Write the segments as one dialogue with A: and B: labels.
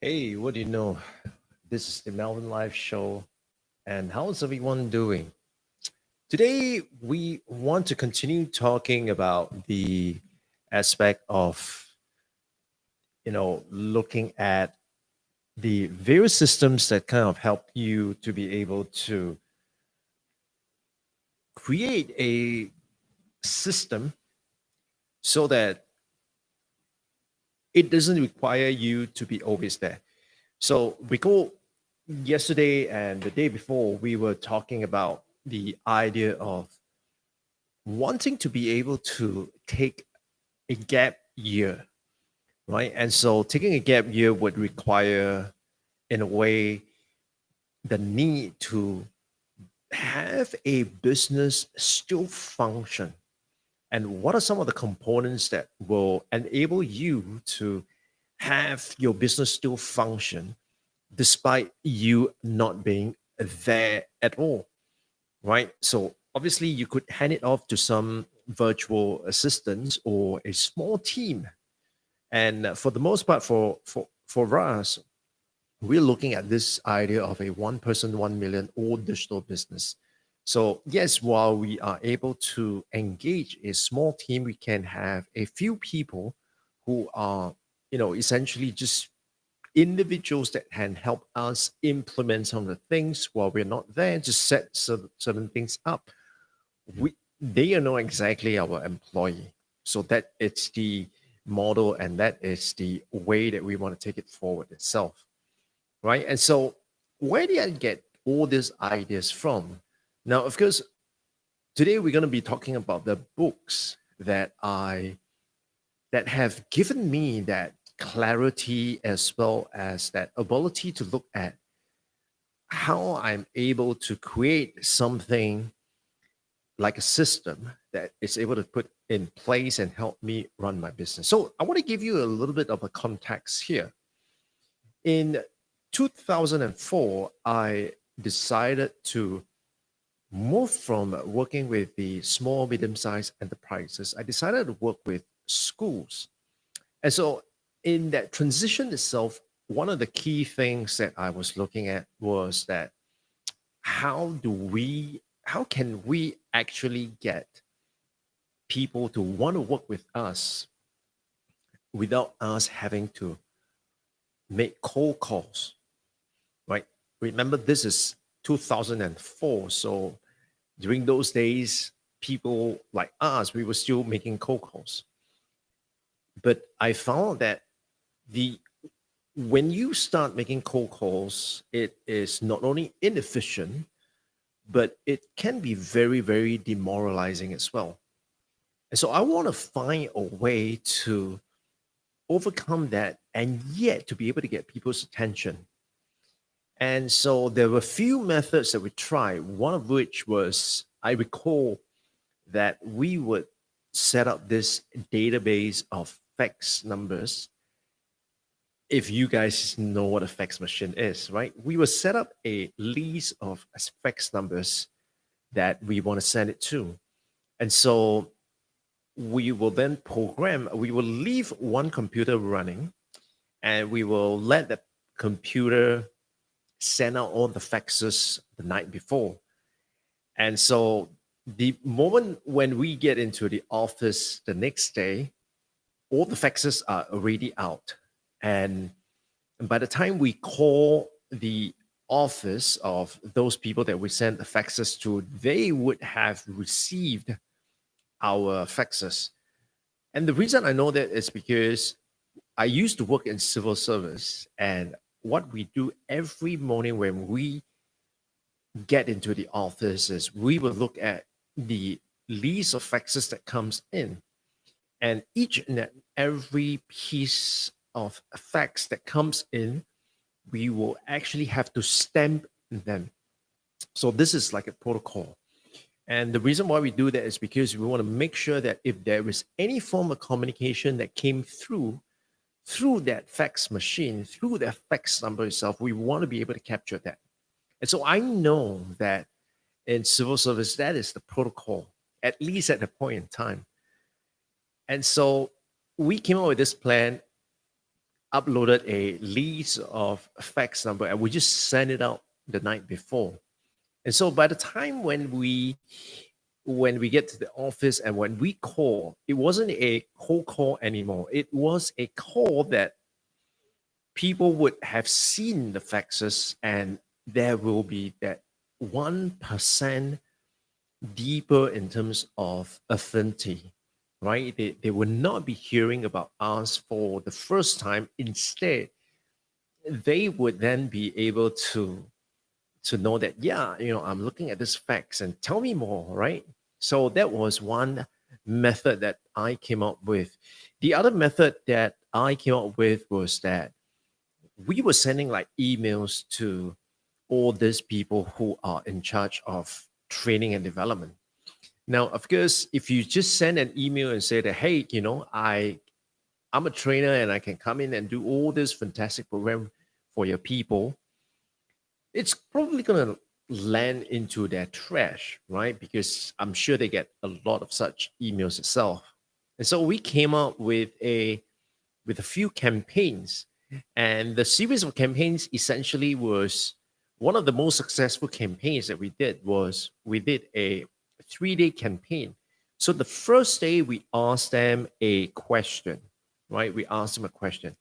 A: Hey, what do you know? This is the Melvin Live Show, and how's everyone doing? Today, we want to continue talking about the aspect of, looking at the various systems that kind of help you to be able to create a system so that it doesn't require you to be always there. So, recall yesterday and the day before, we were talking about the idea of wanting to be able to take a gap year, right? And so taking a gap year would require, in a way, the need to have a business still function. And what are some of the components that will enable you to have your business still function despite you not being there at all, right? So obviously, you could hand it off to some virtual assistants or a small team. And for the most part, for us, we're looking at this idea of a one person, 1 million all digital business. So yes, while we are able to engage a small team, we can have a few people who are, essentially just individuals that can help us implement some of the things while we're not there, just set certain things up. They are not exactly our employee. So that it's the model and that is the way that we want to take it forward itself. Right. And so where did I get all these ideas from? Now, of course, today we're going to be talking about the books that have given me that clarity as well as that ability to look at how I'm able to create something like a system that is able to put in place and help me run my business. So I want to give you a little bit of a context here. In 2004, I decided to move from working with the small, medium sized enterprises. I decided to work with schools. And so, in that transition itself, one of the key things that I was looking at was that how can we actually get people to want to work with us without us having to make cold calls, right? Remember, this is 2004. So during those days, people like us, we were still making cold calls. But I found that the when you start making cold calls, it is not only inefficient, but it can be very, very demoralizing as well. And so I want to find a way to overcome that and yet to be able to get people's attention. And so there were a few methods that we tried, one of which was I recall that we would set up this database of fax numbers. If you guys know what a fax machine is, right? We will set up a list of fax numbers that we want to send it to. And so we will then we will leave one computer running and we will let the computer send out all the faxes the night before. And so the moment when we get into the office the next day, all the faxes are already out. And by the time we call the office of those people that we sent the faxes to, they would have received our faxes. And the reason I know that is because I used to work in civil service, and what we do every morning when we get into the office is we will look at the list of faxes that comes in, and each and every piece of fax that comes in, we will actually have to stamp them. So this is like a protocol. And the reason why we do that is because we want to make sure that if there is any form of communication that came through that fax machine, through that fax number itself, we want to be able to capture that. And so I know that in civil service, that is the protocol, at least at the point in time. And so we came up with this plan. uploaded a list of fax number and we just sent it out the night before. And so by the time when we get to the office and when we call, it wasn't a cold call anymore. It was a call that people would have seen the faxes, and there will be that 1% deeper in terms of affinity, right? They will not be hearing about us for the first time. Instead, they would then be able to know that, yeah, I'm looking at this facts and tell me more, right? So that was one method that I came up with. The other method that I came up with was that we were sending like emails to all these people who are in charge of training and development. Now, of course, if you just send an email and say that, hey, I'm a trainer and I can come in and do all this fantastic program for your people, it's probably going to land into their trash, right? Because I'm sure they get a lot of such emails itself. And so we came up with a few campaigns, and the series of campaigns essentially was one of the most successful campaigns that we did was we did a 3-day campaign. So the first day we asked them a question, right? We asked them a question.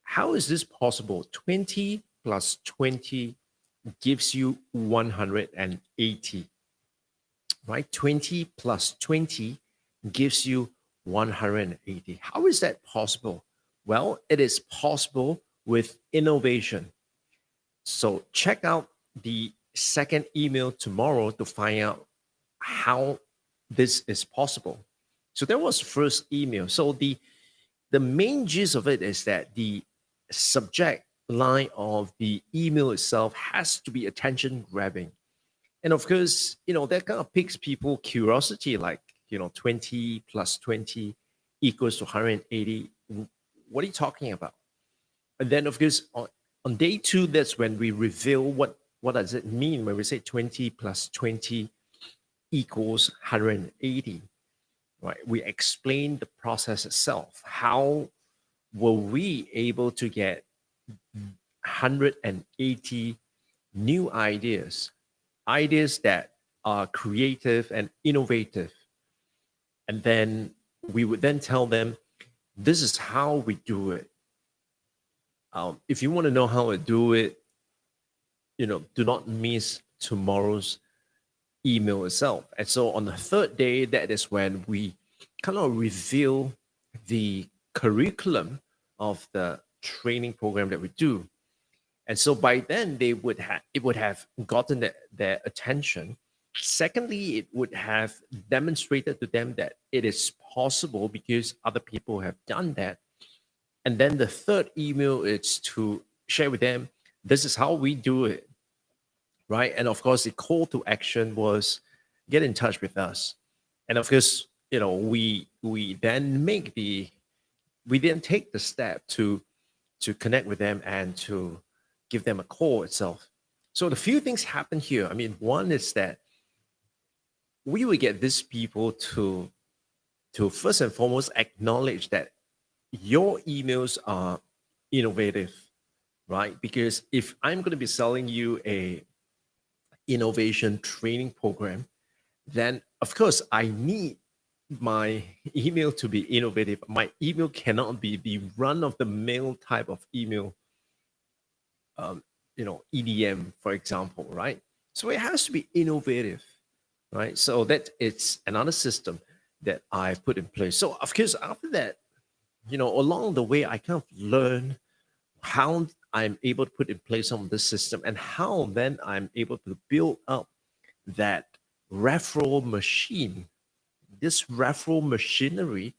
A: How is this possible? 20 plus 20 gives you 180, right? 20 plus 20 gives you 180. How is that possible? Well, it is possible with innovation. So check out the second email tomorrow to find out how this is possible. So that was the first email. So the main gist of it is that the subject line of the email itself has to be attention grabbing. And of course, that kind of piques people curiosity, like, 20 plus 20 equals to 180. What are you talking about? And then of course on day two, that's when we reveal what does it mean when we say 20 plus 20 equals 180, right? We explain the process itself. How were we able to get 180 new ideas that are creative and innovative? And then we would then tell them, this is how we do it. If you want to know how to do it, do not miss tomorrow's email itself. And so on the third day, that is when we kind of reveal the curriculum of the training program that we do. And so by then it would have gotten their attention. Secondly, it would have demonstrated to them that it is possible because other people have done that. And then the third email is to share with them, this is how we do it, right? And of course, the call to action was get in touch with us. And of course, we then we then take the step to connect with them and to give them a call itself. So the few things happen here. I mean, one is that we will get these people to first and foremost acknowledge that your emails are innovative, right? Because if I'm going to be selling you a innovation training program, then of course I need my email to be innovative. My email cannot be the run of the mill type of email, EDM, for example, right? So it has to be innovative, right? So that it's another system that I've put in place. So of course, after that, along the way, I kind of learn how I'm able to put in place some of this system and how then I'm able to build up that referral machine, this referral machinery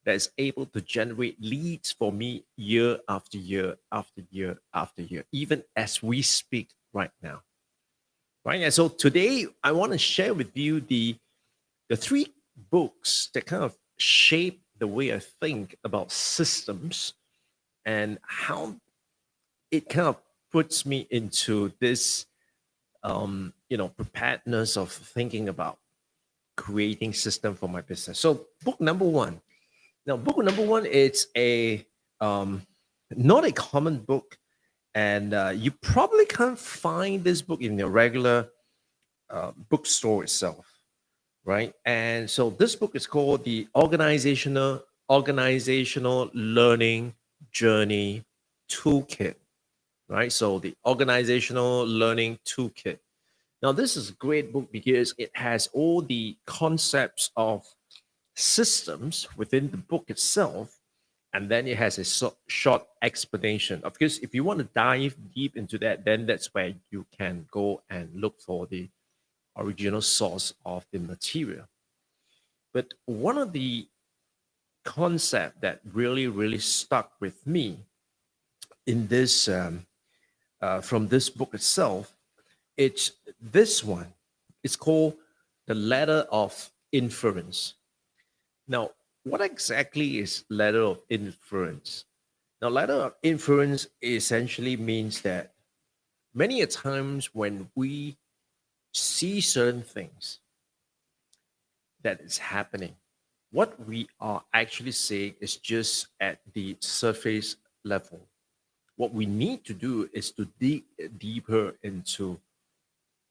A: that is able to generate leads for me year after year after year after year, even as we speak right now. Right. And so today I want to share with you the three books that kind of shape the way I think about systems and how it kind of puts me into this preparedness of thinking about creating system for my business. So book number one. Now, book number one, it's a Not a common book, and you probably can't find this book in your regular bookstore itself, right? And so this book is called the Organizational Learning Journey Toolkit, right? So the Organizational Learning Toolkit. Now, this is a great book because it has all the concepts of systems within the book itself, and then it has a short explanation. Of course, if you want to dive deep into that, then that's where you can go and look for the original source of the material. But one of the concept that really stuck with me in this from this book itself, it's this one. It's called the Letter of Inference. Now, what exactly is letter of inference? Now, letter of inference essentially means that many a times when we see certain things that is happening, what we are actually saying is just at the surface level. What we need to do is to dig deeper into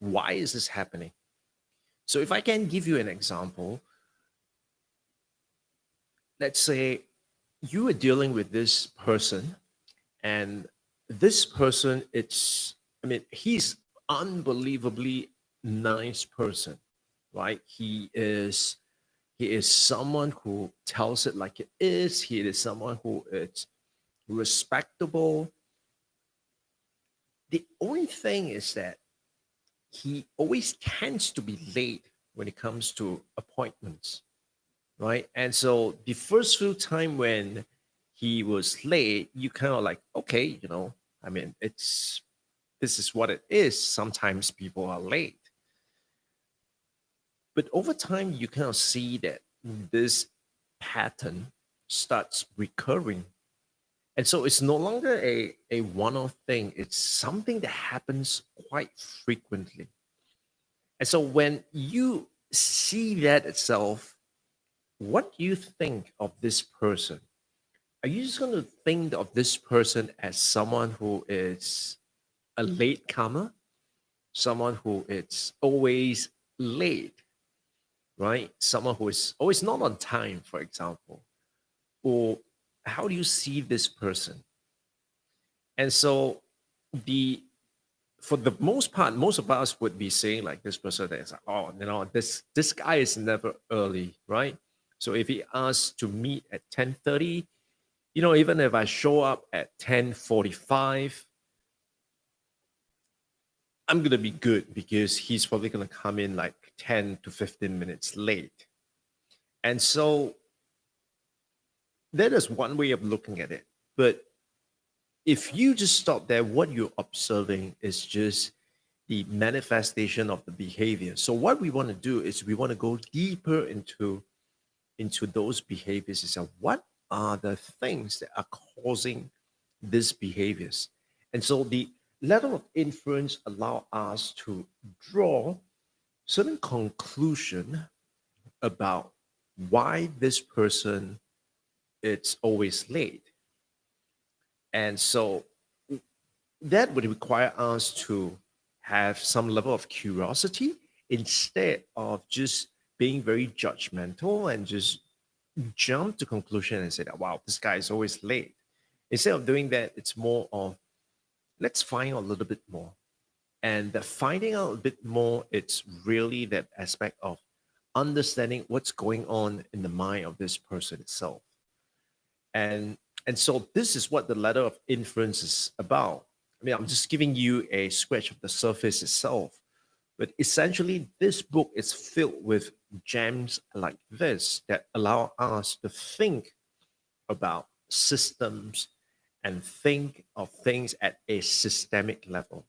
A: why is this happening. So if I can give you an example, let's say you are dealing with this person, and this person, it's, I mean, he's unbelievably nice person, right? He is someone who tells it like it is. He is someone who is respectable. The only thing is that he always tends to be late when it comes to appointments, right? And so the first few time when he was late, you kind of like, okay, I mean, it's this is what it is. Sometimes people are late, but over time, you kind of see that this pattern starts recurring. And so it's no longer a one-off thing. It's something that happens quite frequently. And so when you see that itself, what do you think of this person? Are you just going to think of this person as someone who is a late comer, someone who is always late, right? Someone who is always not on time, for example? Or how do you see this person? And so the for the most part, most of us would be saying like this person is like, oh, this guy is never early, right? So if he asks to meet at 10:30, even if I show up at 10:45, I'm gonna be good because he's probably gonna come in like 10 to 15 minutes late. And so that is one way of looking at it. But if you just stop there, what you're observing is just the manifestation of the behavior. So what we want to do is we want to go deeper into those behaviors and say, what are the things that are causing these behaviors? And so the letter of inference allow us to draw certain conclusion about why this person is always late. And so that would require us to have some level of curiosity instead of just being very judgmental and just jump to conclusion and say that, wow, this guy is always late. Instead of doing that, it's more of let's find out a little bit more. And the finding out a bit more, it's really that aspect of understanding what's going on in the mind of this person itself. And so this is what the letter of inference is about. I mean, I'm just giving you a scratch of the surface itself, but essentially this book is filled with gems like this that allow us to think about systems and think of things at a systemic level.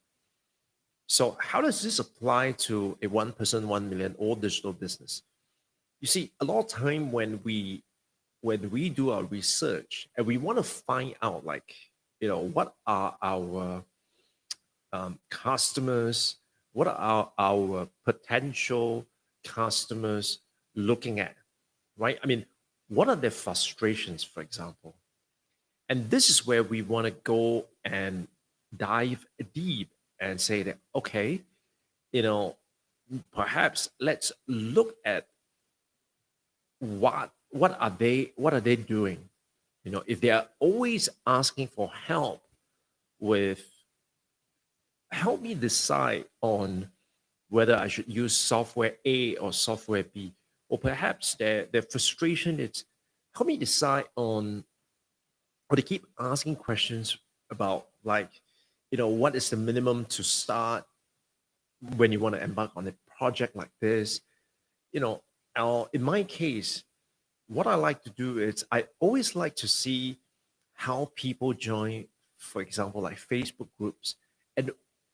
A: So how does this apply to a 1% 1 million or digital business? You see, a lot of time when we do our research and we want to find out like what are our customers, what are our potential customers looking at, right? I mean, what are their frustrations, for example? And this is where we want to go and dive deep and say that, okay, you know, perhaps let's look at what are they doing. If they are always asking for with help me decide on whether I should use software A or software B, or perhaps their frustration is help me decide on, or they keep asking questions about, like, what is the minimum to start when you want to embark on a project like this. you know in my case, what I like to do is I always like to see how people join, for example, like Facebook groups, and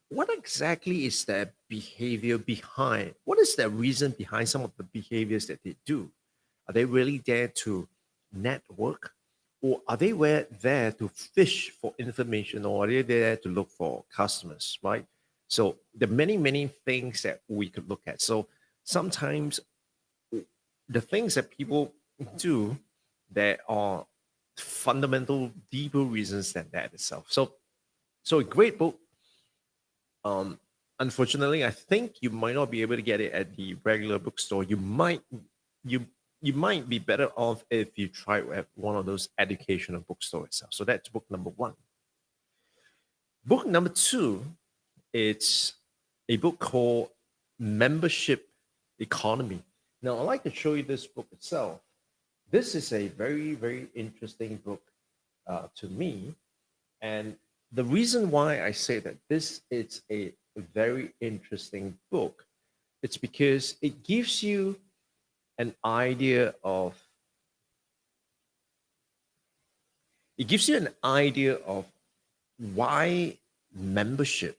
A: what exactly is their behavior behind, what is their reason behind some of the behaviors that they do. Are they really there to network, or are they there to fish for information, or are they there to look for customers, right? So there are many, many things that we could look at. So sometimes the things that people do, there are fundamental, deeper reasons than that itself. So a great book. Um, Unfortunately, I think you might not be able to get it at the regular bookstore. You you might be better off if you try at one of those educational bookstores itself. So that's book number one. Book number two, it's a book called Membership Economy. Now, I'd like to show you this book itself. This is a very, very interesting book to me. And the reason why I say that this is a very interesting book, it's because an idea of it gives you an idea of why membership.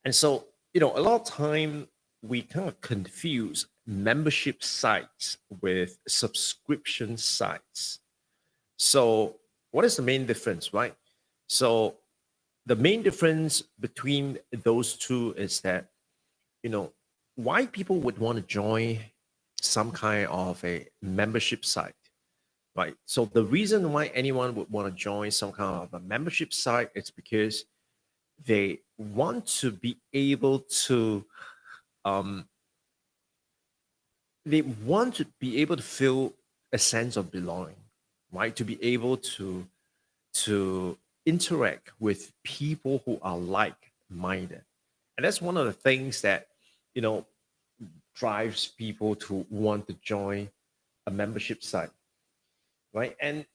A: And so, a lot of time we kind of confuse membership sites with subscription sites. So, what is the main difference, right? So, the main difference between those two is that, you know, why people would want to join some kind of a membership site, right? So, the reason why anyone would want to join some kind of a membership site is because they want to be able to um, feel a sense of belonging, right? To be able to interact with people who are like-minded. And that's one of the things that, you know, drives people to want to join a membership site, right? And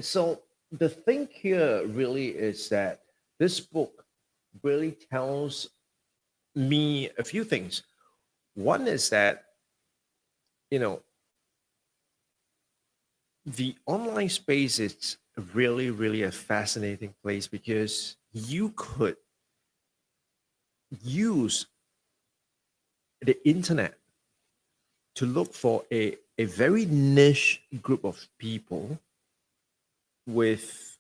A: so the thing here really is that this book really tells me a few things. One is that, you know, the online space is really, really a fascinating place because you could use the internet to look for a very niche group of people with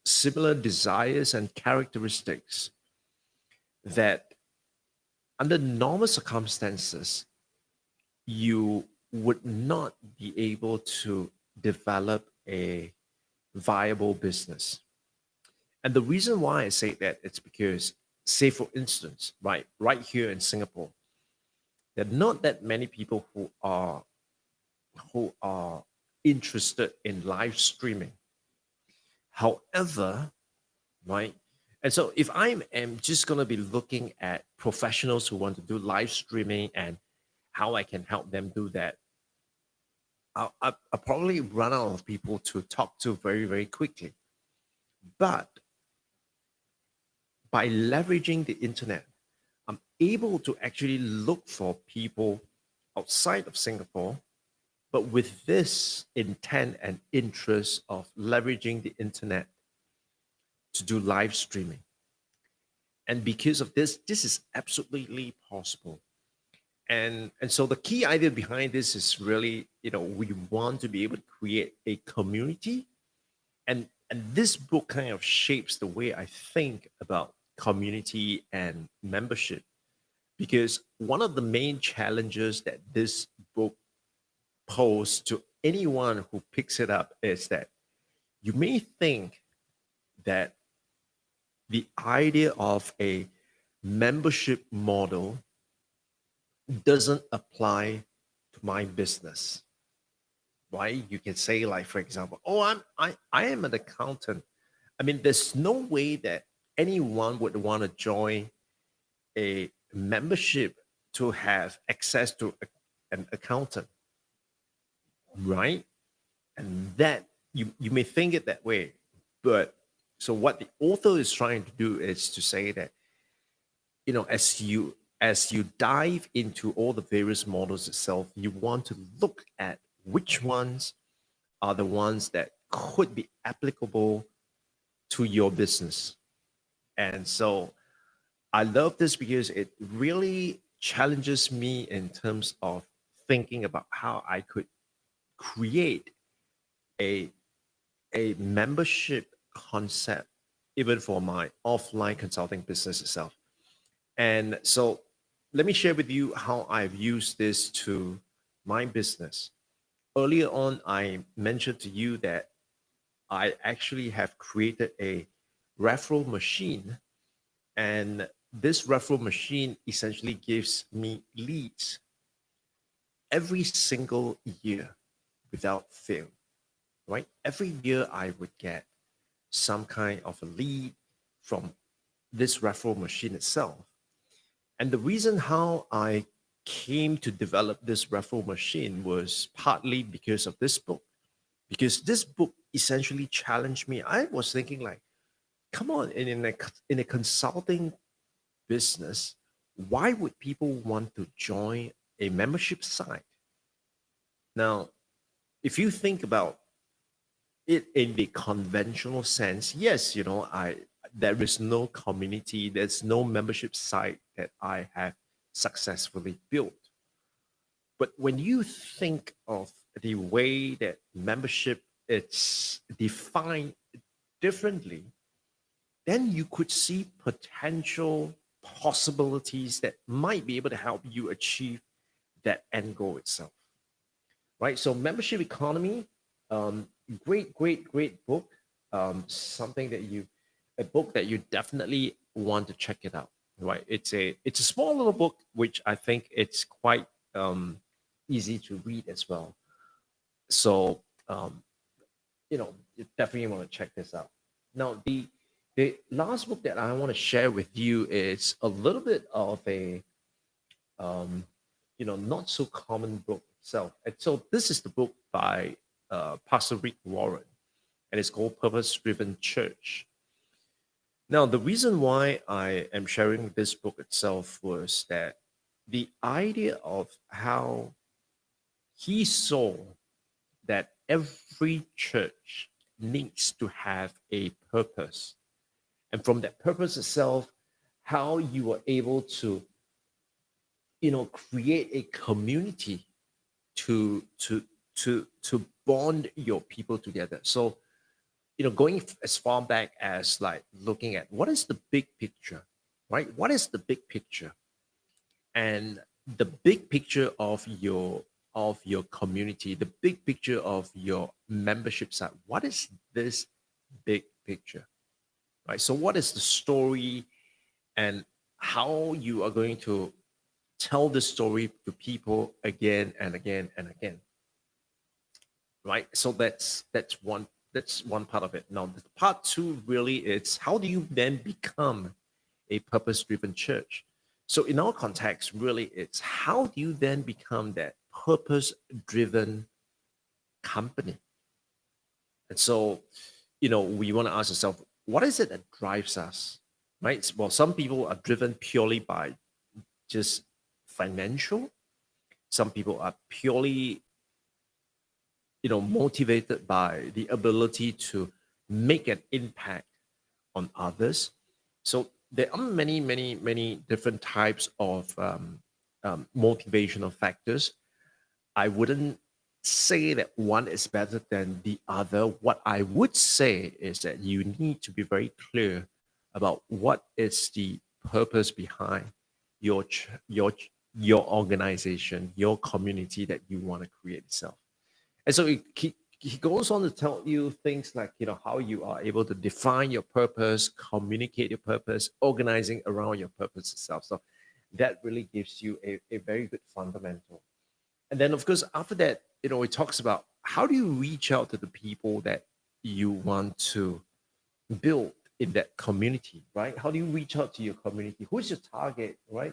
A: similar desires and characteristics that, under normal circumstances, you would not be able to develop a viable business. And the reason why I say that, it's because, say for instance, right here in Singapore, there are not that many people who are interested in live streaming. However, right? And so if am just going to be looking at professionals who want to do live streaming and how I can help them do that, I'll probably run out of people to talk to very, very quickly. But by leveraging the internet, I'm able to actually look for people outside of Singapore, but with this intent and interest of leveraging the internet to do live streaming. And because of this, this is absolutely possible. And so the key idea behind this is really, we want to be able to create a community. And this book kind of shapes the way I think about community and membership, because one of the main challenges that this book poses to anyone who picks it up is that you may think that the idea of a membership model doesn't apply to my business, right? You can say, like, for example, oh, I am an accountant. I mean, there's no way that anyone would want to join a membership to have access to an accountant, right? And that you may think it that way, but so what the author is trying to do is to say that, as you dive into all the various models itself, you want to look at which ones are the ones that could be applicable to your business. And so I love this because it really challenges me in terms of thinking about how I could create a a membership concept even for my offline consulting business itself. And so let me share with you how I've used this to my business. Earlier on, I mentioned to you that I actually have created a referral machine. And this referral machine essentially gives me leads every single year without fail, right? Every year I would get some kind of a lead from this referral machine itself. And the reason how I came to develop this referral machine was partly because of this book, because this book essentially challenged me. I was thinking, like, come on, in a consulting business, why would people want to join a membership site? Now, if you think about it in the conventional sense, yes, I there is no community, there's no membership site that I have successfully built. But when you think of the way that membership is defined differently, then you could see potential possibilities that might be able to help you achieve that end goal itself, right? So, membership economy, great, great, great book. Something that a book that you definitely want to check it out, right? It's a small little book, which I think it's quite easy to read as well. So, you definitely want to check this out. Now, the last book that I want to share with you is a little bit of a um, not so common book itself. And so this is the book by Pastor Rick Warren, and it's called Purpose Driven Church. Now, the reason why I am sharing this book itself was that the idea of how he saw that every church needs to have a purpose. And from that purpose itself, how you are able to, create a community to bond your people together. So, going as far back as, like, looking at what is the big picture, right? What is the big picture? And the big picture of your community, the big picture of your membership site. What is this big picture? Right? So what is the story, and how you are going to tell the story to people again and again and again, right? So that's one part of it. Now, the part two really is, how do you then become a purpose-driven church? So in our context, really, it's how do you then become that purpose-driven company? And so, we want to ask ourselves, what is it that drives us, right? Well, some people are driven purely by just financial. Some people are purely, motivated by the ability to make an impact on others. So there are many, many, many different types of motivational factors. I wouldn't say that one is better than the other. What I would say is that you need to be very clear about what is the purpose behind your your organization, your community that you want to create itself. And so he goes on to tell you things like, how you are able to define your purpose, communicate your purpose, organizing around your purpose itself. So that really gives you a very good fundamental. And then, of course, after that, it talks about how do you reach out to the people that you want to build in that community, right? How do you reach out to your community? Who's your target, right?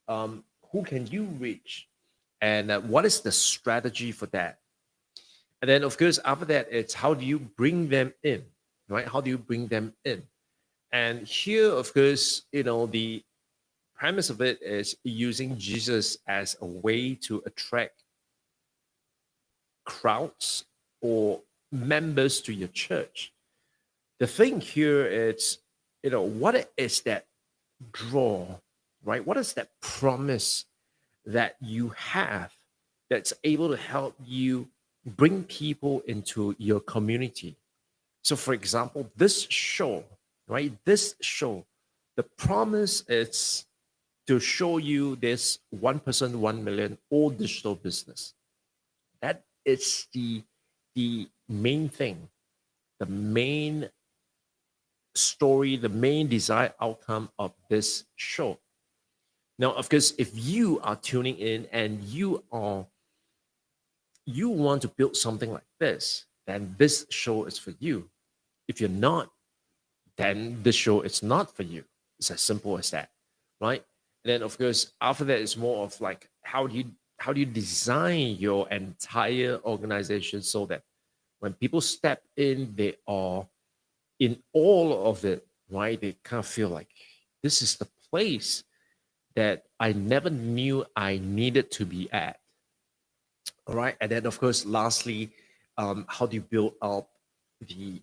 A: Who can you reach? And what is the strategy for that? And then, of course, after that, it's how do you bring them in, right? How do you bring them in? And here, of course, the premise of it is using Jesus as a way to attract crowds or members to your church. The thing here is, what is that draw, right? What is that promise that you have that's able to help you bring people into your community? So, for example, this show, right? This show, the promise is to show you this 1%, 1 million all digital business. That is the main thing, the main story, the main desired outcome of this show. Now, of course, if you are tuning in and you want to build something like this, then this show is for you. If you're not, then this show is not for you. It's as simple as that, right? And then, of course, after that, it's more of like how do you design your entire organization so that when people step in, they are in all of it, right? They kind of feel like this is the place that I never knew I needed to be at. All right. And then, of course, lastly, how do you build up the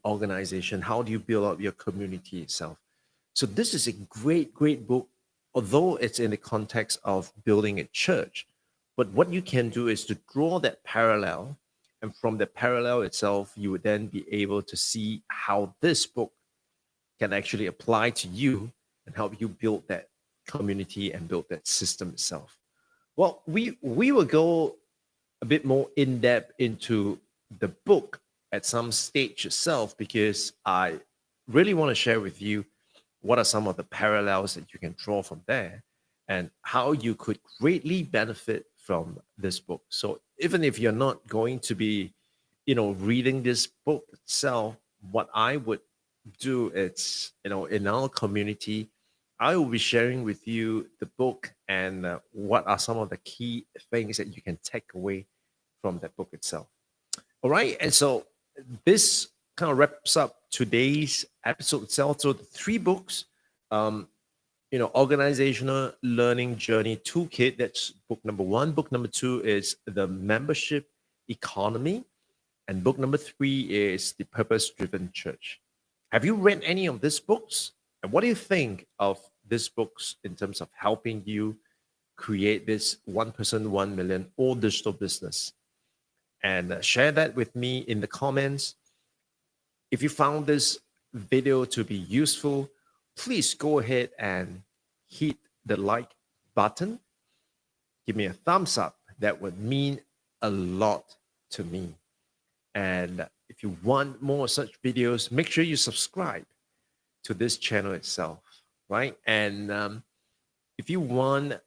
A: organization? How do you build up your community itself? So this is a great book, although it's in the context of building a church. But what you can do is to draw that parallel, and from the parallel itself, you would then be able to see how this book can actually apply to you and help you build that community and build that system itself. Well, we will go a bit more in depth into the book at some stage itself because I really want to share with you what are some of the parallels that you can draw from there and how you could greatly benefit from this book. So even if you're not going to be, reading this book itself, what I would do is, in our community, I will be sharing with you the book and what are some of the key things that you can take away from that book itself. All right. And so this kind of wraps up today's episode itself. So the three books, um, organizational learning journey toolkit. That's book number one. Book number two is the membership economy. And book number three is the purpose driven church. Have you read any of these books? And what do you think of these books in terms of helping you create this 1%, 1 million all digital business? And share that with me in the comments. If you found this video to be useful, please go ahead and hit the like button. Give me a thumbs up. That would mean a lot to me. And if you want more such videos, make sure you subscribe to this channel itself, right? And if you want,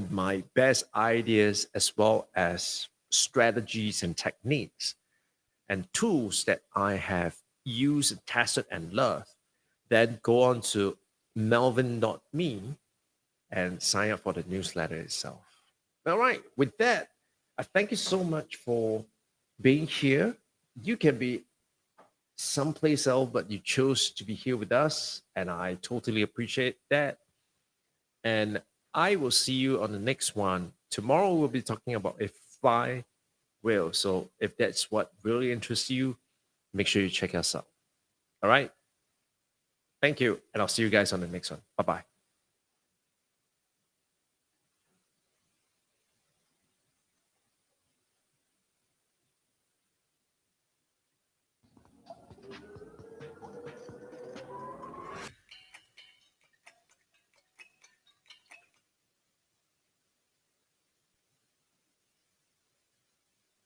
A: my best ideas as well as strategies and techniques and tools that I have used, tested, and loved, then go on to melvin.me and sign up for the newsletter itself. All right, with that, I thank you so much for being here. You can be someplace else, but you chose to be here with us, and I totally appreciate that. And I will see you on the next one. Tomorrow we'll be talking about a flywheel. So if that's what really interests you, make sure you check us out. All right. Thank you. And I'll see you guys on the next one. Bye bye.